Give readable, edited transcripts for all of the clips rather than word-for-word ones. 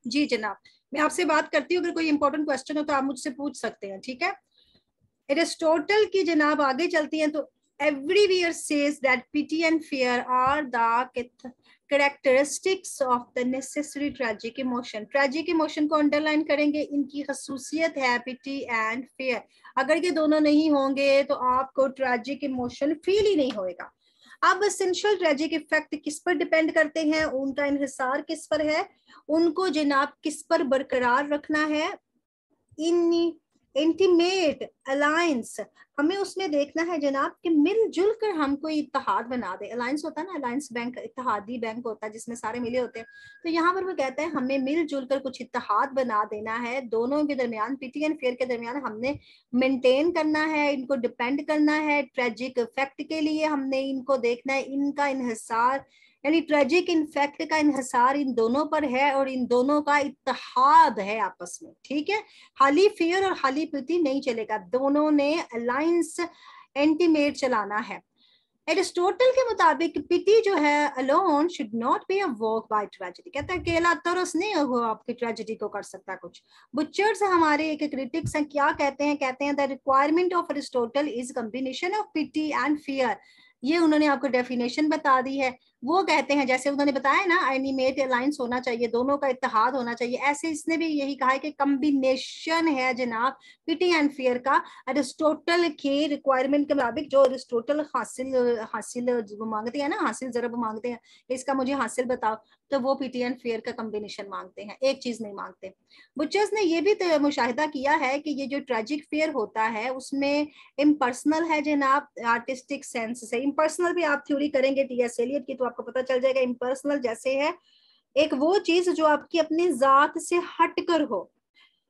जी जनाब, मैं आपसे बात करती हूँ, अगर कोई इंपॉर्टेंट क्वेश्चन हो तो आप मुझसे पूछ सकते हैं, ठीक है। एरिस्टोटल की जनाब आगे चलती हैं तो everywhere says that pity and fear are the characteristics of the necessary tragic emotion. tragic emotion को अंडरलाइन करेंगे, इनकी खसूसियत है pity and fear. अगर ये दोनों नहीं होंगे तो आपको ट्रेजिक इमोशन फील ही नहीं होएगा। अब एसेंशियल ट्रेजिक इफेक्ट किस पर डिपेंड करते हैं, उनका इन्हिसार किस पर है, उनको जनाब किस पर बरकरार रखना है, इन इंटीमेट अलायंस, हमें उसमें देखना है जनाब कि मिलजुल कर हम कोई इत्तेहाद बना दे। अलायंस होता है ना, अलायंस बैंक, इत्तेहादी बैंक होता है जिसमें सारे मिले होते हैं। तो यहाँ पर वो कहता है हमें मिलजुल कर कुछ इत्तेहाद बना देना है, दोनों के दरमियान, पिटी एंड फेयर के दरमियान हमने मेंटेन करना है, इनको डिपेंड करना है। ट्रेजिक इफेक्ट के लिए हमने इनको देखना है, इनका इन्हिसार यानी ट्रेजिक इन्फेक्ट का इन्हिसार इन दोनों पर है और इन दोनों का इत्तेहाद है आपस में, ठीक है। खाली फेयर और खाली पिटी नहीं चलेगा, दोनों ने अलायंस एंटीमेट चलाना है। एरिस्टोटल के मुताबिक पिटी जो है alone should not be awoke by tragedy, कहता है अकेला तरस नहीं वो आपकी ट्रेजेडी को कर सकता कुछ। बुचर्स हमारे एक क्रिटिक्स हैं, क्या कहते हैं the requirement of Aristotle is combination of pity and fear. ये उन्होंने आपको डेफिनेशन बता दी है। वो कहते हैं जैसे उन्होंने बताया ना एनिमेट अलायंस होना चाहिए, दोनों का इत्तेहाद होना चाहिए, ऐसे इसने भी यही कहा है कि कॉम्बिनेशन है जनाब पिटी एंड फियर का। अरिस्टोटल के रिक्वायरमेंट के मुताबिक, जो अरिस्टोटल हासिल हासिल मांगते हैं ना, हासिल जरब मांगते हैं, इसका मुझे हासिल बताओ, तो वो पिटी एंड फेयर का कॉम्बिनेशन मांगते हैं, एक चीज नहीं मांगते। बुचर्स ने ये भी तो मुशाहिदा किया है कि ये जो ट्रेजिक फेयर होता है उसमें इम्पर्सनल है जनाब, आर्टिस्टिक सेंस से। इम्पर्सनल भी आप थ्योरी करेंगे टीएस एलियट की तो आपको पता चल जाएगा। इम्पर्सनल जैसे है एक वो चीज जो आपकी अपनी जात से हटकर हो,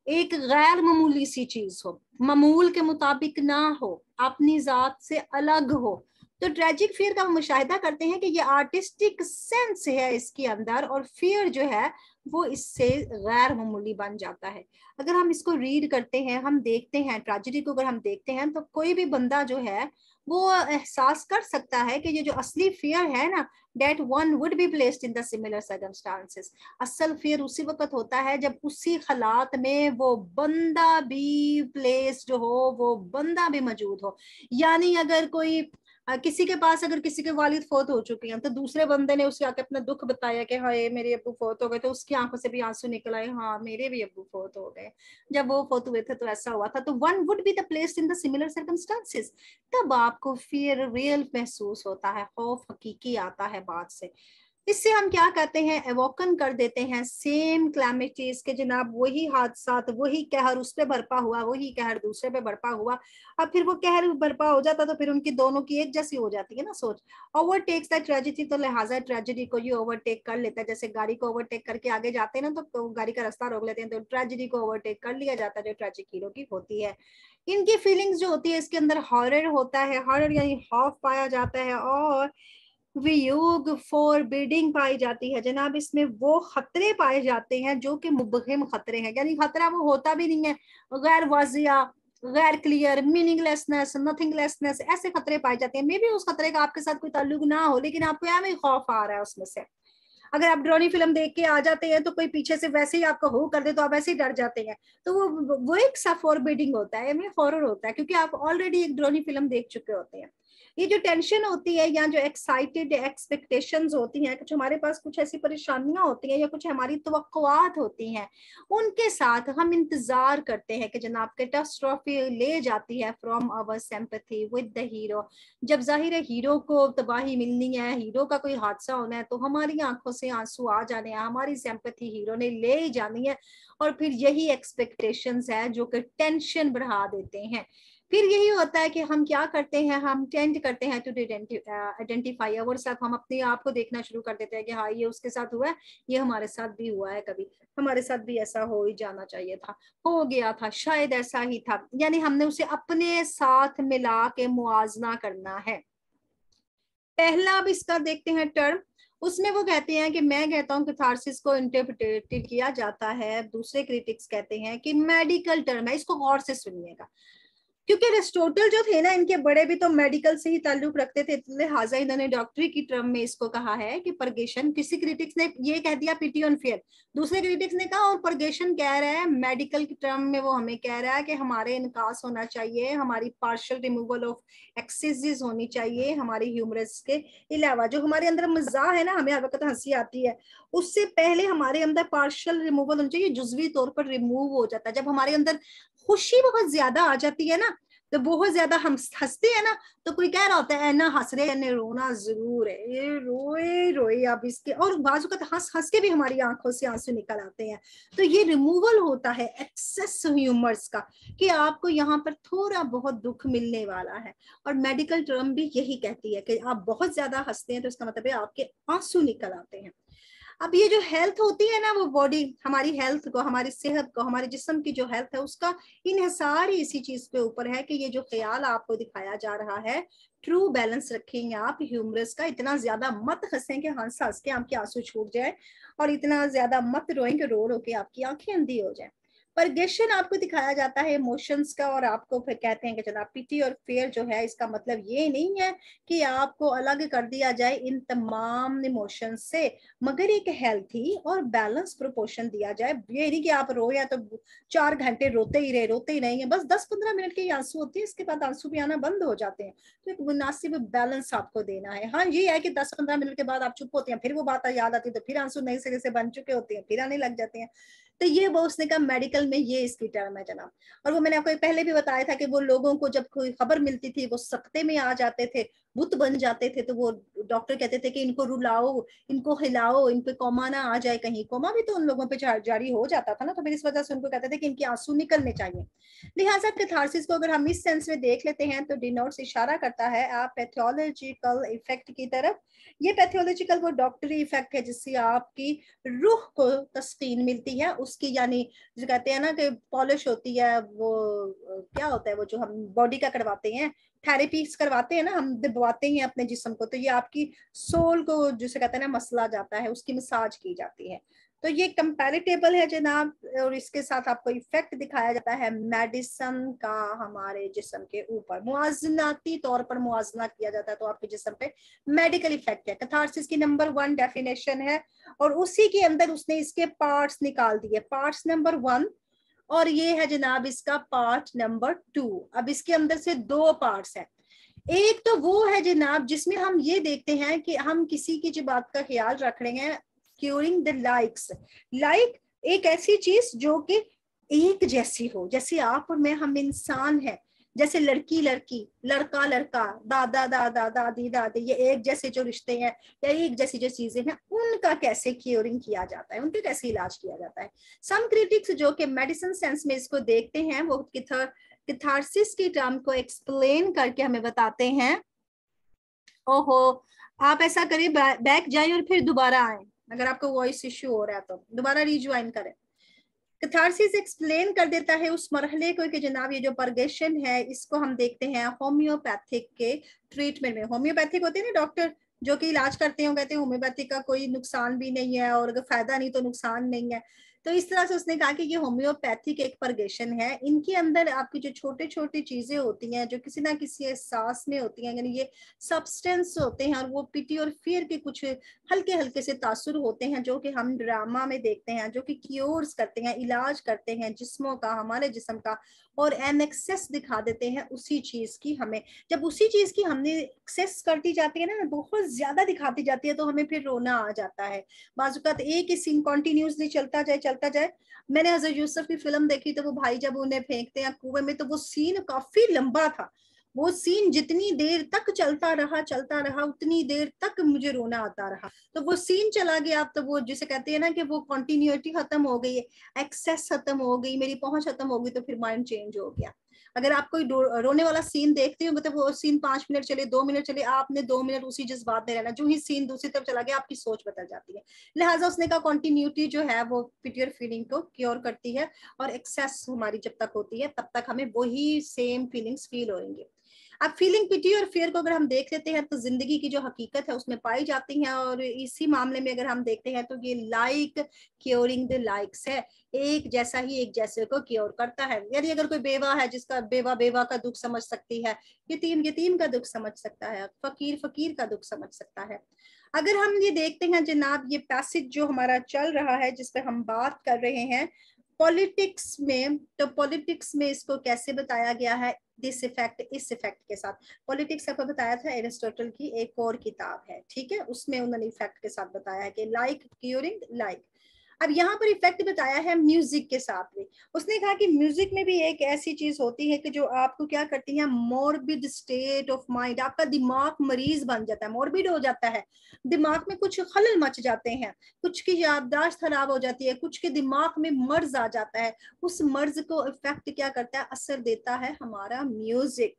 एक गैर मामूली सी चीज हो, मामूल के मुताबिक ना हो, अपनी जात से अलग हो। तो ट्रेजिक फियर का हम मुशाहिदा करते हैं कि ये आर्टिस्टिक सेंस है इसके अंदर, और फियर जो है वो इससे गैर मामूली बन जाता है। अगर हम इसको रीड करते हैं, हम देखते हैं ट्रेजेडी को, अगर हम देखते हैं तो कोई भी बंदा जो है वो एहसास कर सकता है कि ये जो असली फियर है ना, that one would be placed in the similar circumstances। असल फियर उसी वक्त होता है जब उसी हालात में वो बंदा भी प्लेस्ड हो, वो बंदा भी मौजूद हो। यानी अगर कोई किसी के पास अगर किसी के वालिद फौत हो चुके हैं तो दूसरे बंदे ने उसे आके अपना दुख बताया कि हाँ मेरे अब्बू फौत हो गए, तो उसकी आंखों से भी आंसू निकल आए, हाँ मेरे भी अब्बू फौत हो गए, जब वो फौत हुए थे तो ऐसा हुआ था। तो one would be the placed in the similar circumstances, तब आपको फियर रियल महसूस होता है, खौफ हकीकी आता है बात से। इससे हम क्या कहते हैं, एवोकन कर देते हैं सेम क्लैमिटीज के जनाब, वही हादसात, वही कहर उस पे बरपा हुआ, वही कहर दूसरे पे बरपा हुआ। अब फिर वो कहर बरपा हो जाता तो फिर उनकी दोनों की एक जैसी हो जाती है ना सोच। ओवरटेक्स द ट्रेजेडी, तो लिहाजा ट्रेजेडी को ये ओवरटेक कर लेता है। जैसे गाड़ी को ओवरटेक करके आगे जाते हैं ना तो गाड़ी का रास्ता रोक लेते हैं, तो ट्रेजेडी को ओवरटेक कर लिया जाता है जो ट्रेजिक हीरो की होती है। इनकी फीलिंग्स जो होती है इसके अंदर हॉरर होता है, हॉरर यानी खौफ पाया जाता है, और वियोग फॉरबिडिंग पाई जाती है जनाब। इसमें वो खतरे पाए जाते हैं जो कि मुबहिम खतरे हैं, यानी खतरा वो होता भी नहीं है, गैर वाजिया, गैर क्लियर, मीनिंगलेसनेस, नथिंगलेसनेस, ऐसे खतरे पाए जाते हैं। मे बी उस खतरे का आपके साथ कोई ताल्लुक ना हो, लेकिन आपको यहाँ में खौफ आ रहा है उसमें से। अगर आप ड्रोनी फिल्म देख के आ जाते हैं तो कोई पीछे से वैसे ही आपको हो कर दे तो आप ऐसे ही डर जाते हैं, तो वो एक सा फॉरबिडिंग होता है, हॉरर होता है, क्योंकि आप ऑलरेडी एक ड्रोनी फिल्म देख चुके होते हैं। ये जो टेंशन होती है या जो एक्साइटेड एक्सपेक्टेशंस होती हैं, कुछ हमारे पास कुछ ऐसी परेशानियां होती हैं या कुछ हमारी तवक्कुआत होती हैं, उनके साथ हम इंतजार करते हैं कि जनाब कैटास्ट्रॉफी ले जाती है from our sympathy with the hero. जब जाहिर है हीरो को तबाही मिलनी है, हीरो का कोई हादसा होना है, तो हमारी आंखों से आंसू आ जाने हैं, हमारी सिंपैथी हीरो ने ले ही जानी है। और फिर यही एक्सपेक्टेशंस है जो कि टेंशन बढ़ा देते हैं। फिर यही होता है कि हम क्या करते हैं, हम टेंड करते हैं टू आइडेंटिफाई अवर सेल्फ, हम अपने आप को देखना शुरू कर देते हैं कि हाँ ये उसके साथ हुआ है, ये हमारे साथ भी हुआ है, कभी हमारे साथ भी ऐसा हो ही जाना चाहिए था, हो गया था, शायद ऐसा ही था। यानी हमने उसे अपने साथ मिला के मुआजना करना है। पहला अब इसका देखते हैं टर्म, उसमें वो कहते हैं कि मैं कहता हूँ कैथारसिस को इंटरप्रेट किया जाता है, दूसरे क्रिटिक्स कहते हैं कि मेडिकल टर्म है। इसको गौर से सुनिएगा, क्योंकि एरिस्टोटल जो थे ना, इनके बड़े भी तो मेडिकल से ही ताल्लुक रखते थे, लिहाजा इन्होंने डॉक्टरी की टर्म में इसको कहा है कि परगेशन। किसी क्रिटिक्स ने ये कह दिया पिटी ऑन फेयर, दूसरे क्रिटिक्स ने कहा और परगेशन कह रहा है मेडिकल की टर्म में, वो हमें कह रहा है कि हमारे इनकास होना चाहिए, हमारी पार्शियल रिमूवल ऑफ एक्सेसिस होनी चाहिए हमारी ह्यूमरस के अलावा। जो हमारे अंदर मजा है ना, हमें हर वक्त हंसी आती है, उससे पहले हमारे अंदर पार्शियल रिमूवल होना चाहिए, जुजवी तौर पर रिमूव हो जाता है। जब हमारे अंदर खुशी बहुत ज्यादा आ जाती है ना, तो बहुत ज्यादा हम हंसते हैं ना, तो कोई कह रहा होता है ना हंस रहे हैं, रोना जरूर है, ये रोए रोए अब इसके, और बाजू का हंस हंस के भी हमारी आंखों से आंसू निकल आते हैं। तो ये रिमूवल होता है एक्सेस ह्यूमर्स का, कि आपको यहाँ पर थोड़ा बहुत दुख मिलने वाला है। और मेडिकल टर्म भी यही कहती है कि आप बहुत ज्यादा हंसते हैं तो इसका मतलब है आपके आंसू निकल आते हैं। अब ये जो हेल्थ होती है ना, वो बॉडी, हमारी हेल्थ को, हमारी सेहत को, हमारे जिस्म की जो हेल्थ है, उसका इन्हिसार ही इसी चीज पे ऊपर है कि ये जो ख्याल आपको दिखाया जा रहा है, ट्रू बैलेंस रखेंगे आप ह्यूमरस का। इतना ज्यादा मत हंसें कि हंस हंस के आपके आंसू छूट जाए, और इतना ज्यादा मत रोएं कि रो रो के आपकी आंखें अंधी हो जाए। परगेशन आपको दिखाया जाता है इमोशंस का, और आपको फिर कहते हैं कि जनाब पिटी और फेयर जो है, इसका मतलब ये नहीं है कि आपको अलग कर दिया जाए इन तमाम इमोशंस से, मगर एक हेल्थी और बैलेंस प्रोपोर्शन दिया जाए। ये नहीं कि आप रो या तो 4 घंटे रोते ही रहेंगे, बस 10-15 मिनट के आंसू होते हैं, इसके बाद आंसू भी आना बंद हो जाते हैं। तो एक मुनासिब बैलेंस आपको देना है। हाँ ये है कि 10-15 मिनट के बाद आप चुप होते हैं, फिर वो बात याद आती है, तो फिर आंसू नए सिरे से बन चुके होते हैं, फिर आने लग जाते हैं। तो ये वो उसने कहा मेडिकल में ये इसकी टर्म है जनाब। और वो मैंने आपको पहले भी बताया था कि वो लोगों को जब कोई खबर मिलती थी वो सकते में आ जाते थे, बुत बन जाते थे, तो वो डॉक्टर कहते थे कि इनको रुलाओ, इनको हिलाओ, इन पे कोमा ना आ जाए कहीं। कोमा भी तो उन लोगों पे जारी हो जाता था ना, तो फिर इस वजह से उनको कहते थे कि इनके आंसू निकलने चाहिए। लिहाजा कैथारसिस को अगर हम इस सेंस में देख लेते हैं तो डिनोट्स इशारा करता है आप पैथोलॉजिकल इफेक्ट की तरफ। ये पैथोलॉजिकल वो डॉक्टरी इफेक्ट है जिससे आपकी रूह को तस्कीन मिलती है उसकी, यानी जो कहते हैं ना कि पॉलिश होती है, वो क्या होता है वो जो हम बॉडी का करवाते हैं, थेरेपीज करवाते हैं ना, हम दबाते हैं अपने जिस्म को, तो ये आपकी सोल को जिसे कहते हैं ना मसला जाता है, उसकी मसाज की जाती है। तो ये कंपैरेटेबल है जनाब, और इसके साथ आपको इफेक्ट दिखाया जाता है मेडिसिन का हमारे जिस्म के ऊपर, मुआजनाती तौर पर मुआजना किया जाता है, तो आपके जिस्म पे मेडिकल इफेक्ट है। कैथारसिस की नंबर 1 डेफिनेशन है, और उसी के अंदर उसने इसके पार्ट्स निकाल दिए, पार्ट्स नंबर 1, और ये है जनाब इसका पार्ट नंबर 2। अब इसके अंदर से 2 पार्ट्स हैं। एक तो वो है जनाब जिसमें हम ये देखते हैं कि हम किसी की जो बात का ख्याल रख रहे हैं, क्यूरिंग द लाइक्स। लाइक एक ऐसी चीज जो कि एक जैसी हो, जैसे आप और मैं, हम इंसान हैं, जैसे लड़की लड़की, लड़का लड़का, दादा दादा, दादी दादी, ये एक जैसे जो रिश्ते हैं या एक जैसी जो चीजें हैं, उनका कैसे क्यूरिंग किया जाता है, उनके कैसे इलाज किया जाता है। सम क्रिटिक्स जो कि मेडिसिन सेंस में इसको देखते हैं, वो कैथारसिस की टर्म को एक्सप्लेन करके हमें बताते हैं। ओहो, आप ऐसा करें बैक जाएं और फिर दोबारा आए, अगर आपको वॉइस इश्यू हो रहा है तो दोबारा रिज्वाइन करें। कैथारसिस एक्सप्लेन कर देता है उस मरहले को कि जनाब ये जो परगेशन है इसको हम देखते हैं होम्योपैथिक के ट्रीटमेंट में। होम्योपैथिक होते हैं ना डॉक्टर जो कि इलाज करते हैं, कहते हैं होम्योपैथिक का कोई नुकसान भी नहीं है, और अगर फायदा नहीं तो नुकसान नहीं है। तो इस तरह से उसने कहा कि ये होम्योपैथिक एक परगेशन है। इनके अंदर आपकी जो छोटी छोटी चीजें होती हैं जो किसी ना किसी एहसास में होती हैं, यानी ये सब्सटेंस होते हैं, और वो पिटी और फियर के कुछ हल्के हल्के से तासुर होते हैं जो कि हम ड्रामा में देखते हैं, जो कि क्योर्स करते हैं, इलाज करते हैं जिस्मों का, हमारे जिस्म का, और एन एक्सेस दिखा देते हैं उसी चीज की हमें। जब उसी चीज की हमने एक्सेस करती जाती है ना, बहुत ज्यादा दिखाती जाती है, तो हमें फिर रोना आ जाता है। बाजुकात एक ही सीन कॉन्टिन्यूसली चलता जाए चलता जाए। मैंने हजरत यूसुफ की फिल्म देखी, तो वो भाई जब उन्हें फेंकते हैं कुएं में, तो वो सीन काफी लंबा था। वो सीन जितनी देर तक चलता रहा उतनी देर तक मुझे रोना आता रहा। तो वो सीन चला गया, अब तो वो जिसे कहते हैं ना कि वो कंटिन्यूटी खत्म हो गई, एक्सेस खत्म हो गई, मेरी पहुंच खत्म हो गई, तो फिर माइंड चेंज हो गया। अगर आप कोई रोने वाला सीन देखते होंगे तो वो सीन 5 मिनट चले, 2 मिनट चले, आपने 2 मिनट उसी जज्बात में रहना, जो ही सीन दूसरी तरफ चला गया आपकी सोच बदल जाती है। लिहाजा उसने कहा कंटिन्यूटी जो है वो पिटियर फीलिंग को क्योर करती है, और एक्सेस हमारी जब तक होती है तब तक हमें वही सेम फीलिंग्स फील होंगे। अब फीलिंग पिटी और फेयर को अगर हम देख लेते हैं तो जिंदगी की जो हकीकत है उसमें पाई जाती हैं, और इसी मामले में अगर हम देखते हैं तो ये लाइक क्योरिंग द लाइक्स है, एक जैसा ही एक जैसे को क्योर करता है। यानी अगर कोई बेवा है जिसका बेवा बेवा का दुख समझ सकती है, यतीम यतीम का दुख समझ सकता है, फकीर फकीर का दुख समझ सकता है। अगर हम ये देखते हैं जनाब, ये पैसेज जो हमारा चल रहा है जिस पे हम बात कर रहे हैं पॉलिटिक्स में, तो पॉलिटिक्स में इसको कैसे बताया गया है, दिस इफेक्ट इस इफेक्ट के साथ। पॉलिटिक्स आपको बताया था एरिस्टोटल की एक और किताब है, ठीक है, उसमें उन्होंने इफेक्ट के साथ बताया है कि लाइक क्यूरिंग लाइक। अब यहाँ पर इफेक्ट बताया है म्यूजिक के साथ में। उसने कहा कि म्यूजिक में भी एक ऐसी चीज होती है कि जो आपको क्या करती है, मोरबिड स्टेट ऑफ माइंड, आपका दिमाग मरीज बन जाता है, मोरबिड हो जाता है, दिमाग में कुछ खलल मच जाते हैं, कुछ की याददाश्त खराब हो जाती है, कुछ के दिमाग में मर्ज आ जाता है। उस मर्ज को इफेक्ट क्या करता है, असर देता है हमारा म्यूजिक,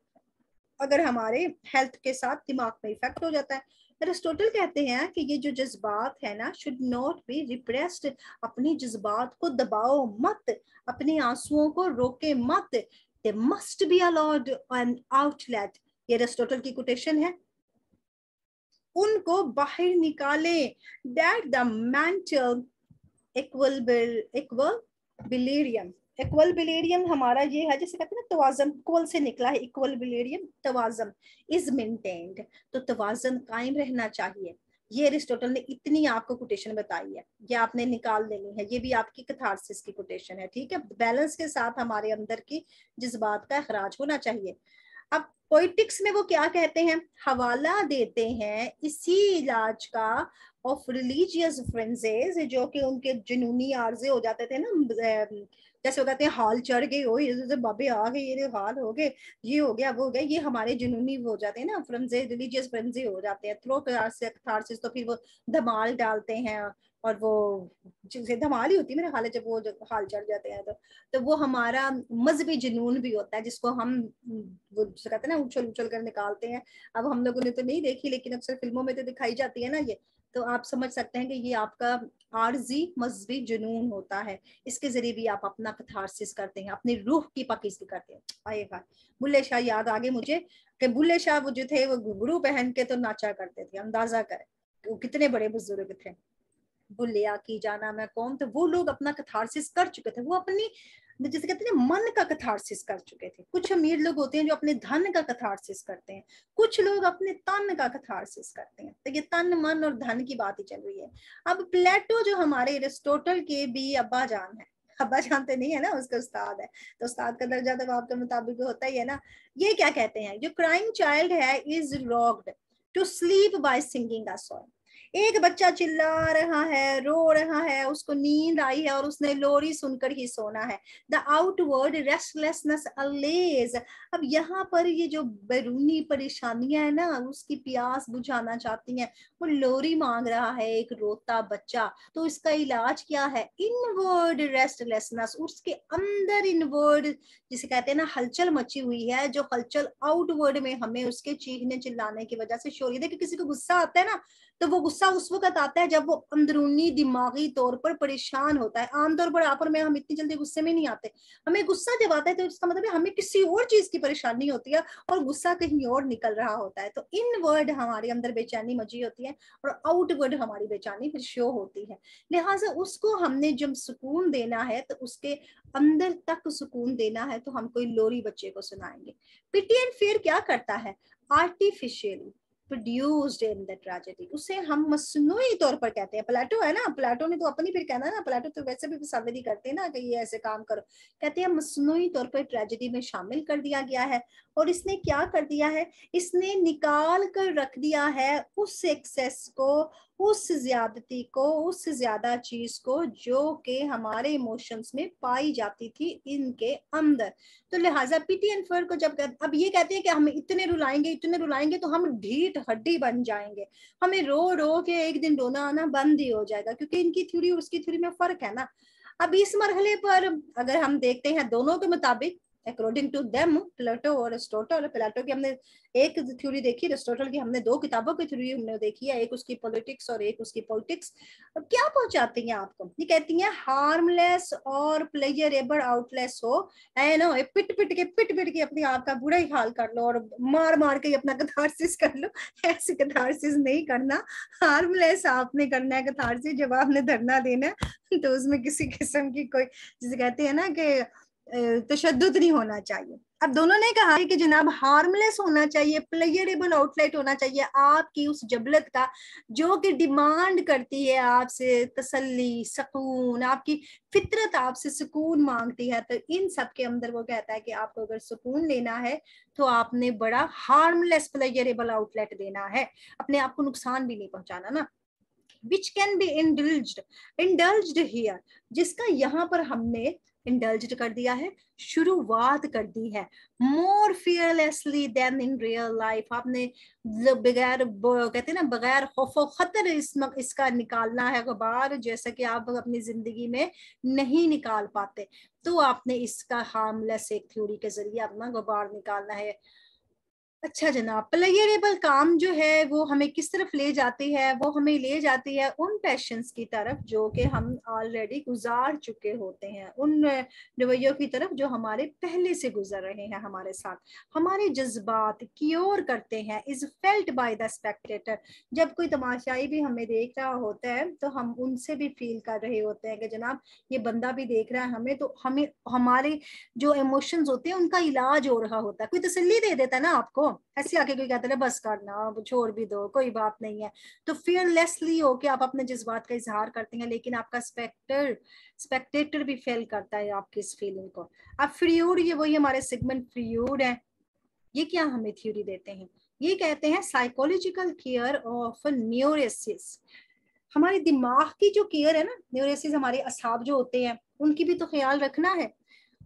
अगर हमारे हेल्थ के साथ दिमाग में इफेक्ट हो जाता है। एरिस्टोटल कहते हैं कि ये जो जज्बात है ना, शुड नॉट बी रिप्रेस्ड, अपनी जज्बात को दबाओ मत, अपने आंसुओं को रोके मत, they must be allowed an outlet. ये एरिस्टोटल की कोटेशन है, उनको बाहर निकाले, that the mental equilibrium, equilibrium हमारा ये है, जैसे कहते हैं ना तवाज़न, इक्वल से निकला है, इक्वलिब्रियम तवाज़न इज मेंटेन्ड, तो तवाज़न कायम रहना चाहिए। ये एरिस्टोटल ने इतनी आपको कोटेशन बताई है, ये आपने निकाल लेनी है, ये भी आपकी कैथारसिस की कोटेशन है, ठीक है। बैलेंस के साथ हमारे अंदर की जज्बात का अखराज होना चाहिए। अब पोइटिक्स में वो क्या कहते हैं, हवाला देते हैं इसी इलाज का ऑफ रिलीजियस फ्रेंजेस, जो कि उनके जुनूनी आर्जे हो जाते थे ना, जैसे वो कहते हैं हाल चढ़ गए, हो ये बाबे आ गए, ये हाल हो गए, ये हो गया वो हो गया, ये हमारे जुनूनी हो जाते हैं ना, फ्रेंजे रिलीजियस फ्रेंजे हो जाते हैं। थ्रो कैथारसिस तो फिर वो धमाल डालते हैं, और वो जैसे धमाल ही होती है मेरे ख्याल है जब वो हाल चढ़ जाते हैं, तो वो हमारा मजहबी जुनून भी होता है, जिसको हम वो कहते हैं ना उछल उछल कर निकालते हैं। अब हम लोगों ने तो नहीं देखी, लेकिन अक्सर फिल्मों में तो दिखाई जाती है ना ये, तो आप समझ सकते हैं कि ये आपका आर्जी मजहबी जुनून होता है। इसके जरिए भी आप अपना कैथारसिस करते हैं, अपनी रूह की पाकीज़गी करते हैं। आएगा बुल्ले शाह याद आगे मुझे कि बुल्ले शाह वो जो थे वो घुंघरू पहन के तो नाचा करते थे, अंदाजा करें वो कितने बड़े बुजुर्ग थे। बुल्लिया की जाना मैं कौन, तो वो लोग अपना कैथारसिस कर चुके थे, वो अपनी जैसे कहते हैं मन का कैथारसिस कर चुके थे। कुछ अमीर लोग होते हैं जो अपने धन का कैथारसिस करते हैं, कुछ लोग अपने तन का कैथारसिस करते हैं। तो ये तन मन और धन की बात ही चल रही है। अब प्लेटो जो हमारे एरिस्टोटल के भी अब्बा जान है, अब्बा जानते नहीं है ना, उसका उस्ताद है, तो उस्ताद का दर्जा तो आपके मुताबिक होता ही है ना। ये क्या कहते हैं, जो क्राइंग चाइल्ड है is rocked to sleep by singing a song. एक बच्चा चिल्ला रहा है, रो रहा है, उसको नींद आई है और उसने लोरी सुनकर ही सोना है। द आउटवर्ड रेस्टलेसनेस अलेज, अब यहाँ पर ये जो बैरूनी परेशानियां है ना, उसकी प्यास बुझाना चाहती हैं, वो लोरी मांग रहा है एक रोता बच्चा। तो इसका इलाज क्या है, इनवर्ड रेस्टलेसनेस, उसके अंदर इनवर्ड जिसे कहते हैं ना हलचल मची हुई है, जो हलचल आउटवर्ड में हमें उसके चीखने चिल्लाने की वजह से शोर। देखिए किसी को गुस्सा आता है ना, तो वो गुस्सा उस वक्त आता है जब वो अंदरूनी दिमागी तौर पर परेशान होता है। आमतौर पर आप और मैं, हम इतनी जल्दी गुस्से में नहीं आते। हमें गुस्सा जब आता है तो इसका मतलब है हमें किसी और चीज की परेशानी होती है और गुस्सा कहीं और निकल रहा होता है। तो इनवर्ड हमारे अंदर बेचैनी मची होती है और आउटवर्ड हमारी बेचैनी फिर शो होती है। लिहाजा उसको हमने जब सुकून देना है तो उसके अंदर तक सुकून देना है, तो हम कोई लोरी बच्चे को सुनाएंगे। पिटी एंड फियर क्या करता है, artificially produced in the tragedy, उसे हम मसनूई तौर पर कहते हैं। प्लेटो है ना, प्लेटो ने तो अपनी फिर कहना है ना, प्लेटो तो वैसे भी पसंद करते हैं ना कि ये ऐसे काम करो, कहते हैं मसनूई तौर पर ट्रेजेडी में शामिल कर दिया गया है। और इसने क्या कर दिया है, इसने निकाल कर रख दिया है उस एक्सेस को, उस ज्यादती को, उस ज्यादा चीज को जो कि हमारे इमोशंस में पाई जाती थी इनके अंदर। तो लिहाजा पीटी एंड फर को जब अब ये कहते हैं कि हम इतने रुलाएंगे तो हम ढीठ हड्डी बन जाएंगे, हमें रो रो के एक दिन रोना आना बंद ही हो जाएगा, क्योंकि इनकी थ्योरी और उसकी थ्योरी में फर्क है ना। अब इस मरहले पर अगर हम देखते हैं दोनों के मुताबिक अकॉर्डिंग टू देम, प्लेटो और एरिस्टोटल। प्लेटो की हमने एक थ्योरी देखी, एरिस्टोटल की हमने 2 किताबों की थ्योरी हमने देखी है, एक उसकी पॉलिटिक्स और एक उसकी पॉलिटिक्स। अब क्या पहुंचाती हैं आपको, ये कहती हैं हार्मलेस और प्लेजरेबल आउटलेस हो, है ना, पिट पिट के अपने आप का बुरा ही हाल कर लो और मार मार के अपना कैथारसिस कर लो। ऐसे कैथारसिस नहीं करना, हार्मलेस आपने करना है कैथारसिस। जब आपने धरना देना है तो उसमें किसी किस्म की कोई, जिसे कहते हैं ना कि तशद्दुद नहीं होना चाहिए। अब दोनों ने कहा है कि जनाब हार्मलेस होना चाहिए, प्लेजरेबल आउटलेट होना चाहिए आपकी उस जबलत का जो कि डिमांड करती है आपसे तसल्ली, सुकून, आपकी फितरत आपसे सुकून मांगती है। तो इन सब के अंदर वो कहता है कि आपको अगर सुकून लेना है तो आपने बड़ा हार्मलेस प्लेजरेबल आउटलेट देना है, अपने आप को नुकसान भी नहीं पहुंचाना ना। Which can be indulged here, जिसका यहाँ पर हमने इंडल्ज्ड कर दिया है, शुरुआत कर दी है, more fearlessly than in real life. आपने बगैर, कहते हैं ना, बगैर खौफो खतर इसका निकालना है गुबार, जैसा कि आप अपनी जिंदगी में नहीं निकाल पाते। तो आपने इसका हार्मलेस एक थ्योरी के जरिए अपना गुबार निकालना है। अच्छा जनाब, प्लेयरेबल काम जो है वो हमें किस तरफ ले जाती है, वो हमें ले जाती है उन पैशंस की तरफ जो कि हम ऑलरेडी गुजार चुके होते हैं, उन रवैयों की तरफ जो हमारे पहले से गुजर रहे हैं हमारे साथ। हमारे जज्बात क्योर करते हैं is felt by the Spectator. जब कोई तमाशाई भी हमें देख रहा होता है तो हम उनसे भी फील कर रहे होते हैं कि जनाब ये बंदा भी देख रहा है हमें, तो हमें हमारे जो इमोशंस होते हैं उनका इलाज हो रहा होता है। कोई तसल्ली दे देता है ना आपको, ऐसे आके कोई कहता है बस करना, अब छोड़ भी दो, कोई बात नहीं है। तो फियरलेसली होके आप अपने जज्बात का इजहार करते हैं, लेकिन आपका स्पेक्टेटर भी फेल करता है आपकी इस फीलिंग को। अब फ्रीयूड, ये वही हमारे सिगमंड फ्रीयूड है, ये क्या हमें थ्योरी देते हैं, ये कहते हैं साइकोलॉजिकल केयर ऑफ न्यूरोसिस। हमारे दिमाग की जो केयर है ना, न्यूरोसिस हमारे असाब जो होते हैं उनकी भी तो ख्याल रखना है,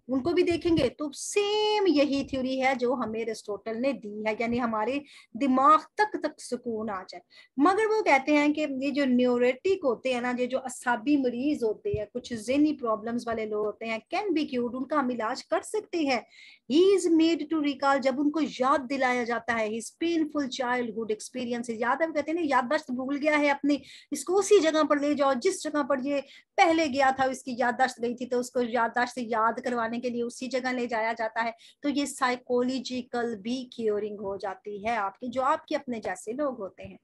उनको भी देखेंगे। तो सेम यही थ्योरी है जो हमें एरिस्टोटल ने दी है, यानी हमारे दिमाग तक सुकून आ जाए। मगर वो कहते हैं कि ये जो न्यूरोटिक होते हैं ना, ये जो असाबी मरीज होते हैं, कुछ ज़हनी प्रॉब्लम्स वाले लोग होते हैं, कैन बी क्यूर्ड, उनका हम इलाज कर सकते हैं। He is made to recall, जब उनको याद दिलाया जाता है हिज पेनफुल चाइल्डहुड एक्सपीरियंस, याद है, कहते हैं ना याददाश्त भूल गया है अपनी, इसको उसी जगह पर ले जाओ जिस जगह पर ये पहले गया था, इसकी याददाश्त गई थी, तो उसको याददाश्त याद करवाने के लिए उसी जगह ले जाया जाता है। तो ये साइकोलॉजिकल भी क्योरिंग हो जाती है आपकी, जो आपके अपने जैसे लोग होते हैं।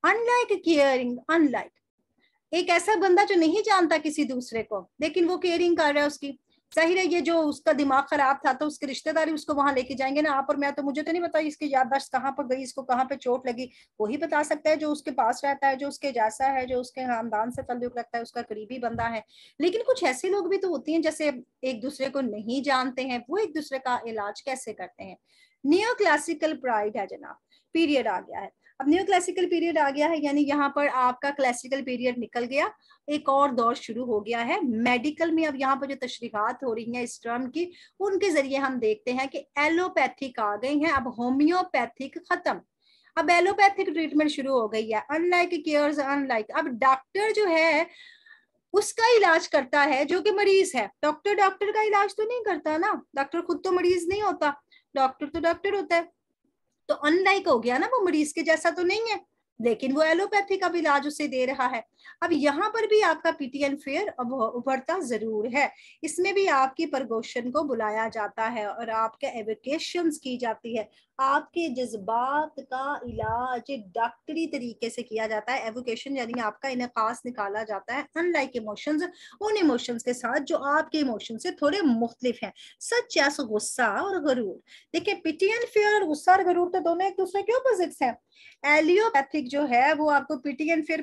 अनलाइक केयरिंग, अनलाइक एक ऐसा बंदा जो नहीं जानता किसी दूसरे को लेकिन वो केयरिंग कर रहा है उसकी। जाहिर है ये जो उसका दिमाग खराब था तो उसके रिश्तेदारी उसको वहां लेके जाएंगे ना, आप और मैं तो, मुझे तो नहीं पता इसकी याददाश्त कहाँ पर गई, इसको कहाँ पे चोट लगी, वही बता सकता है जो उसके पास रहता है, जो उसके जैसा है, जो उसके खानदान से ताल्लुक रखता है, उसका करीबी बंदा है। लेकिन कुछ ऐसे लोग भी तो होते हैं जैसे एक दूसरे को नहीं जानते हैं, वो एक दूसरे का इलाज कैसे करते हैं। नियो क्लासिकल प्राइड है जनाब, पीरियड आ गया है। अब न्यू क्लासिकल पीरियड आ गया है, यानी यहाँ पर आपका क्लासिकल पीरियड निकल गया, एक और दौर शुरू हो गया है मेडिकल में। अब यहाँ पर जो तशरीहात हो रही हैं इस टर्म की, उनके जरिए हम देखते हैं कि एलोपैथिक आ गई हैं, अब होम्योपैथिक खत्म, अब एलोपैथिक ट्रीटमेंट शुरू हो गई है। अनलाइक केयर्स, अनलाइक अब डॉक्टर जो है उसका इलाज करता है जो कि मरीज है, डॉक्टर डॉक्टर का इलाज तो नहीं करता ना, डॉक्टर खुद तो मरीज नहीं होता, डॉक्टर तो डॉक्टर होता है। तो अनलाइक हो गया ना, वो मरीज के जैसा तो नहीं है, लेकिन वो एलोपैथी का भी इलाज उसे दे रहा है। अब यहाँ पर भी आपका पीटीएन फेयर अब उभरता जरूर है, इसमें भी आपकी प्रगोशन को बुलाया जाता है और आपके एवोकेशंस की जाती है, आपके जज्बात का इलाज डॉक्टरी तरीके से किया जाता है। एवोकेशन यानी आपका इनकास निकाला जाता है, अनलाइक इमोशंस, उन इमोशंस के साथ जो आपके इमोशन से थोड़े मुख्तलिफ हैं, सच जैसे गुस्सा और गरूर। देखिए पिटियन फेयर और गुस्सा और गरूर तो दोनों एक दूसरे के ऑपोजिट्स हैं। एलियोपैथिक जो है वो आपको पिटियन फेयर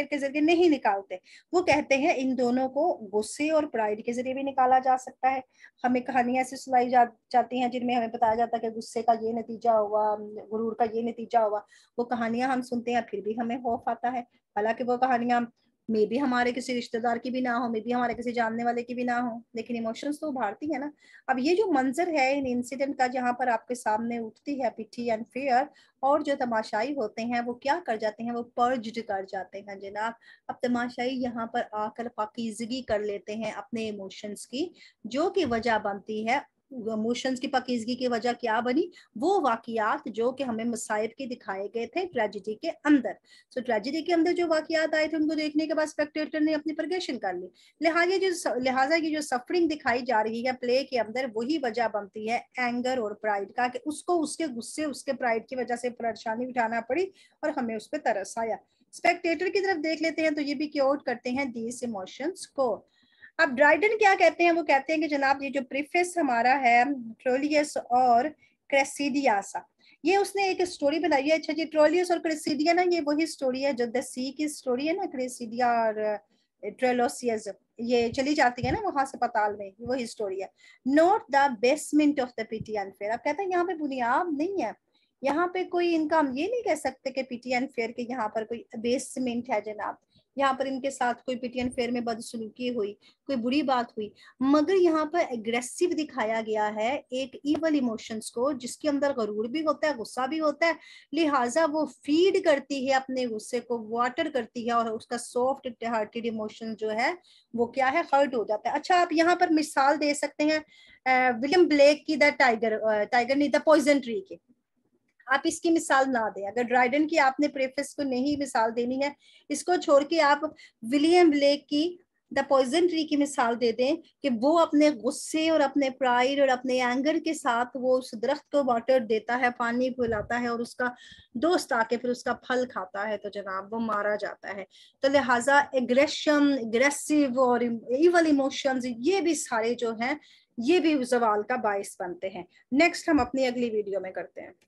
के जरिए नहीं निकालते, वो कहते हैं इन दोनों को गुस्से और प्राइड के जरिए भी निकाला जा सकता है। हमें कहानियां ऐसी सुनाई जाती हैं जिनमें हमें बताया जाता है कि गुस्से का ये नतीजा हुआ, गुरूर का ये नतीजा हुआ, वो कहानियां हम सुनते हैं फिर भी हमें खौफ आता है, हालांकि वो कहानियां मे भी हमारे किसी रिश्तेदार की भी ना हो, मे भी हमारे किसी जानने वाले की भी ना हो, लेकिन इमोशंस तो उभारती है ना। अब ये जो मंजर है इन इंसिडेंट का जहाँ पर आपके सामने उठती है पिटी एंड फेयर, और जो तमाशाई होते हैं वो क्या कर जाते हैं, वो पर्ज्ड कर जाते हैं जनाब। अब तमाशाई यहाँ पर आकर पाकीज़गी कर लेते हैं अपने इमोशंस की, जो कि वजह बनती है इमोशंस की पाकीज़गी की वजह क्या बनी, वो वाकयात जो कि हमें मसाइब के दिखाए गए थे ट्रेजेडी के अंदर। सो ट्रेजेडी के अंदर जो वाकयात आए थे उनको देखने के बाद स्पेक्टेटर ने अपनी प्रोग्रेशन कर ली। लिहाजा की जो सफरिंग दिखाई जा रही है प्ले के अंदर, वही वजह बनती है एंगर और प्राइड का, कि उसको उसके गुस्से, उसके प्राइड की वजह से परेशानी उठाना पड़ी और हमें उस पर तरस आया। स्पेक्टेटर की तरफ देख लेते हैं तो ये भी क्योर करते हैं दीज इमोशंस को। अब ड्राइडन क्या कहते हैं, वो कहते हैं कि जनाब ये जो प्रीफेस हमारा है ट्रोलियस और क्रेसिडियासा, ये उसने एक स्टोरी बनाई है। अच्छा जी, ट्रोलियस और क्रेसिडिया ना, ये वही स्टोरी है जो द सी की स्टोरी है ना, क्रेसिडिया और ट्रेलोसियस, ये चली जाती है ना वहां से पताल में, वही स्टोरी है। Note the basement of the PT unfair. अब कहते हैं यहाँ पे बुनियाद नहीं है, यहाँ पे कोई इनका, हम ये नहीं कह सकते कि पीटी अनफेयर के यहाँ पर कोई बेसमेंट है जनाब, यहाँ पर इनके साथ कोई पीटीएन फेयर में बदसलूकी हुई, कोई बुरी बात हुई, मगर यहाँ पर एग्रेसिव दिखाया गया है एक इवल इमोशंस को, जिसके अंदर गरूर भी होता है, गुस्सा भी होता है, लिहाजा वो फीड करती है अपने गुस्से को, वाटर करती है, और उसका सॉफ्ट हार्टेड इमोशन जो है वो क्या है, हर्ट हो जाता है। अच्छा, आप यहाँ पर मिसाल दे सकते हैं विलियम ब्लेक की द टाइगर नहीं, द पॉइजन ट्री की, आप इसकी मिसाल ना दें। अगर ड्राइडन की आपने प्रेफेस को नहीं मिसाल देनी है, इसको छोड़ के आप विलियम ब्लेक की द पॉइजन ट्री की मिसाल दे दें कि वो अपने गुस्से और अपने प्राइड और अपने एंगर के साथ वो उस दरख्त को वाटर देता है, पानी पिलाता है, और उसका दोस्त आके फिर उसका फल खाता है तो जनाब वो मारा जाता है। तो लिहाजा एग्रेशन, एग्रेसिव और इवल इमोशंस, ये भी सारे जो हैं ये भी जवाल का बायस बनते हैं। नेक्स्ट हम अपनी अगली वीडियो में करते हैं।